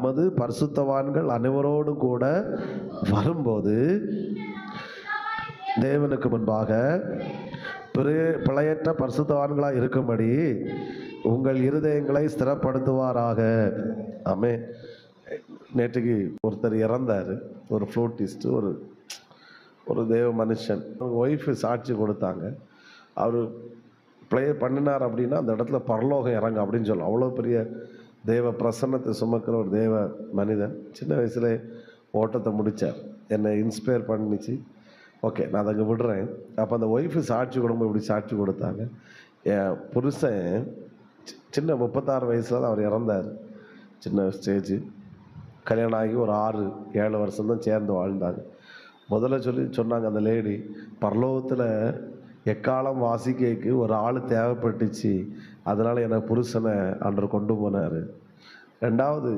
நமது பரிசுத்தவான்கள் அனைவரோடு கூட வரும்போது தேவனுக்கு முன்பாக பிழையற்ற பரிசுத்தவான்களாக இருக்கும்படி உங்கள் இருதயங்களை ஸ்திரப்படுத்துவாராக. ஆமே. நேற்றுக்கு ஒருத்தர் இறந்தார், ஒரு ஃப்ளூட்டிஸ்ட், ஒரு தேவ மனுஷன். அவங்க ஒய்ஃபு சாட்சி கொடுத்தாங்க. அவர் ப்ளே பண்ணினார் அப்படின்னா அந்த இடத்துல பரலோகம் இறங்க அப்படின்னு சொல்லலாம். அவ்வளோ பெரிய தேவ பிரசன்னத்தை சுமக்கிற ஒரு தேவ மனிதன். சின்ன வயசுல ஓட்டத்தை முடித்தார். என்னை இன்ஸ்பயர் பண்ணிச்சு. ஓகே, நான் அதை விடுறேன். அப்போ அந்த ஒய்ஃபு சாட்சி கொடுக்கும்போது இப்படி சாட்சி கொடுத்தாங்க. என் புருஷன் சின்ன 36 வயசில் தான் அவர் இறந்தார். சின்ன ஸ்டேஜ். கல்யாணம் ஆகி ஒரு 6-7 வருஷம்தான் சேர்ந்து வாழ்ந்தாங்க. முதல்ல சொன்னாங்க அந்த லேடி, பரலோகத்தில் எக்காலம் வாசிக்கைக்கு ஒரு ஆள் தேவைப்பட்டுச்சு, அதனால் என்னை புருஷனை ஆண்டவர் கொண்டு போனார். ரெண்டாவது